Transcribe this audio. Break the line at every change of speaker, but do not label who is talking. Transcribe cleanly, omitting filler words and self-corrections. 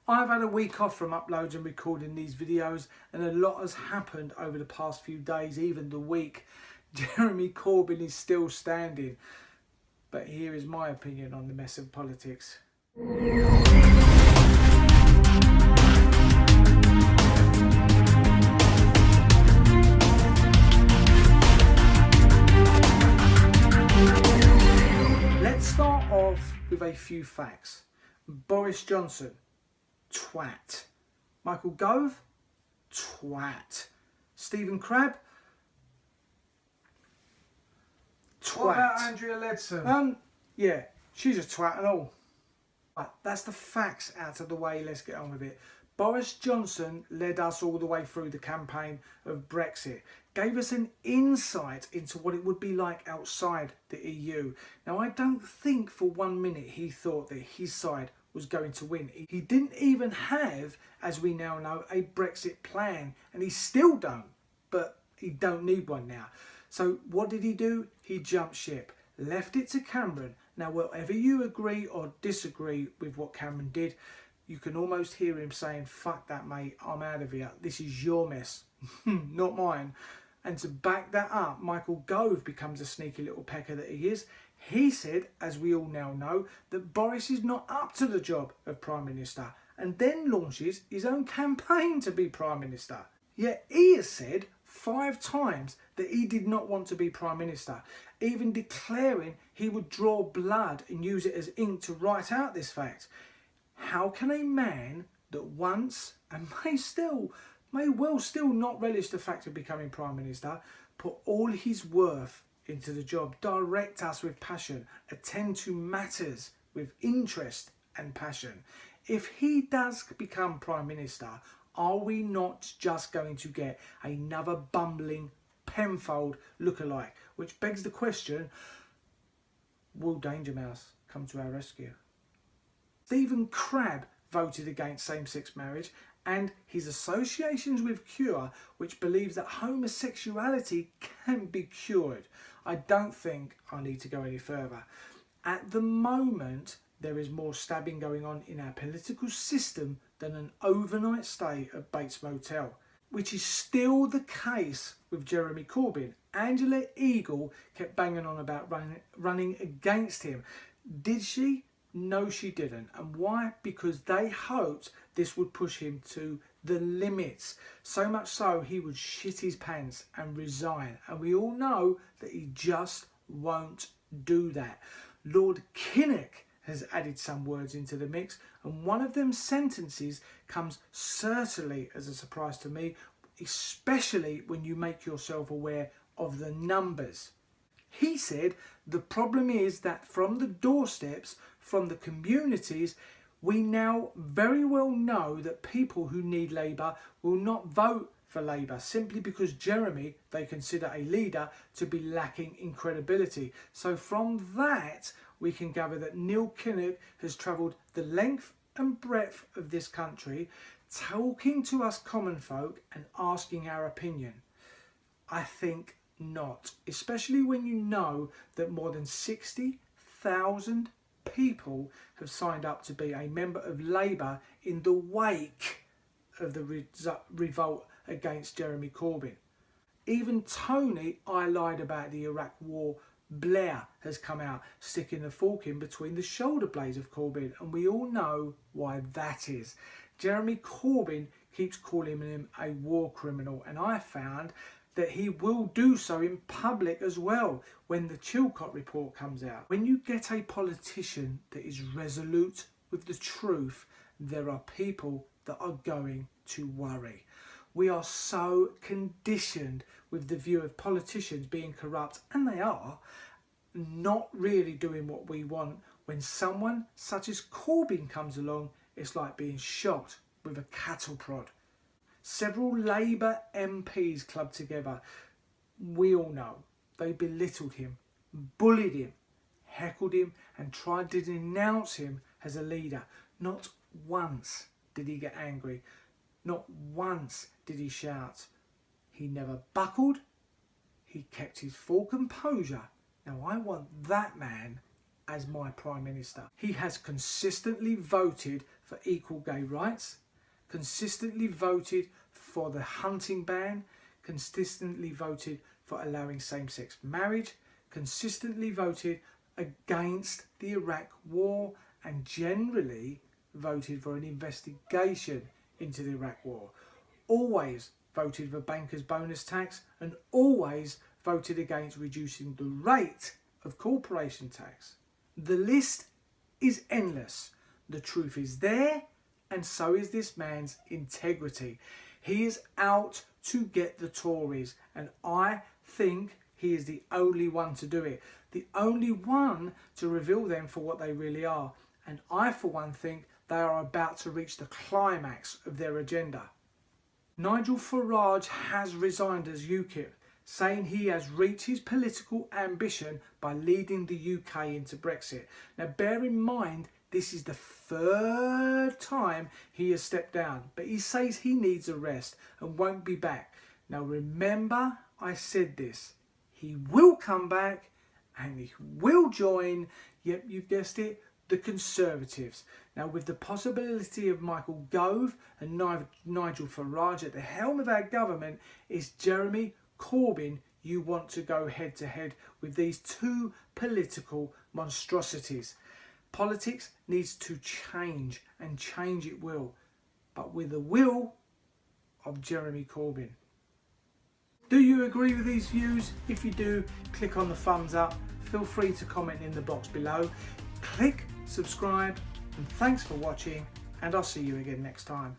I've had a week off from uploads and recording these videos, and a lot has happened over the past few days, even the week. Jeremy Corbyn is still standing. But here is my opinion on the mess of politics. Let's start off with a few facts. Boris Johnson, twat. Micheal Gove, twat. Stephen Crabb, twat.
What about Andrea Leadsom?
Yeah, she's a twat and all. Right, that's the facts out of the way, let's get on with it. Boris Johnson led us all the way through the campaign of Brexit, gave us an insight into what it would be like outside the EU. Now, I don't think for 1 minute he thought that his side was going to win. He didn't even have, as we now know, a Brexit plan, and he still don't, but he don't need one now. So what did he do? He jumped ship, left it to Cameron. Now, whatever you agree or disagree with what Cameron did, you can almost hear him saying, fuck that, mate, I'm out of here. This is your mess, not mine. And to back that up, Micheal Gove becomes a sneaky little pecker that he is. He said, as we all now know, that Boris is not up to the job of Prime Minister, and then launches his own campaign to be Prime Minister. Yet he has said 5 times that he did not want to be Prime Minister, even declaring he would draw blood and use it as ink to write out this fact. How can a man that once, and may well still not relish the fact of becoming Prime Minister, put all his worth into the job, direct us with passion, attend to matters with interest and passion? If he does become Prime Minister, are we not just going to get another bumbling Penfold lookalike? Which begs the question, will Danger Mouse come to our rescue? Stephen Crabb voted against same-sex marriage and his associations with Cure, which believes that homosexuality can be cured. I don't think I need to go any further. At the moment, there is more stabbing going on in our political system than an overnight stay at Bates Motel, which is still the case with Jeremy Corbyn. Angela Eagel kept banging on about running against him. Did she? No, she didn't. And why? Because they hoped this would push him to the limits. So much so he would shit his pants and resign. And we all know that he just won't do that. Lord Kinnock has added some words into the mix, and one of them sentences comes certainly as a surprise to me, especially when you make yourself aware of the numbers. He said the problem is that from the doorsteps, from the communities, we now very well know that people who need Labour will not vote for Labour simply because Jeremy, they consider a leader, to be lacking in credibility. So from that, we can gather that Neil Kinnock has travelled the length and breadth of this country, talking to us common folk and asking our opinion. I think not, especially when you know that more than 60,000 people have signed up to be a member of Labour in the wake of the revolt against Jeremy Corbyn. Even Tony, I lied about the Iraq war, Blair has come out sticking the fork in between the shoulder blades of Corbyn, and we all know why that is. Jeremy Corbyn keeps calling him a war criminal, and I found that he will do so in public as well when the Chilcot report comes out. When you get a politician that is resolute with the truth, there are people that are going to worry. We are so conditioned with the view of politicians being corrupt, and they are, not really doing what we want. When someone such as Corbyn comes along, it's like being shot with a cattle prod. Several Labour MPs clubbed together. We all know they belittled him, bullied him, heckled him and tried to denounce him as a leader. Not once did he get angry. Not once did he shout. He never buckled. He kept his full composure. Now I want that man as my Prime Minister. He has consistently voted for equal gay rights, consistently voted for the hunting ban, consistently voted for allowing same-sex marriage, consistently voted against the Iraq war, and generally voted for an investigation into the Iraq war. Always voted for bankers' bonus tax, and always voted against reducing the rate of corporation tax. The list is endless. The truth is there, and so is this man's integrity. He is out to get the Tories, and I think he is the only one to do it. The only one to reveal them for what they really are. And I, for one, think they are about to reach the climax of their agenda. Nigel Farage has resigned as UKIP, saying he has reached his political ambition by leading the UK into Brexit. Now, bear in mind, this is the third time he has stepped down, but he says he needs a rest and won't be back. Now, remember, I said this. He will come back and he will join, yep, you've guessed it, the Conservatives. Now, with the possibility of Micheal Gove and Nigel Farage at the helm of our government, is Jeremy Corbyn you want to go head to head with these two political monstrosities? Politics needs to change, and change it will, but with the will of Jeremy Corbyn. Do you agree with these views? If you do, click on the thumbs up. Feel free to comment in the box below. Click subscribe, and thanks for watching, and I'll see you again next time.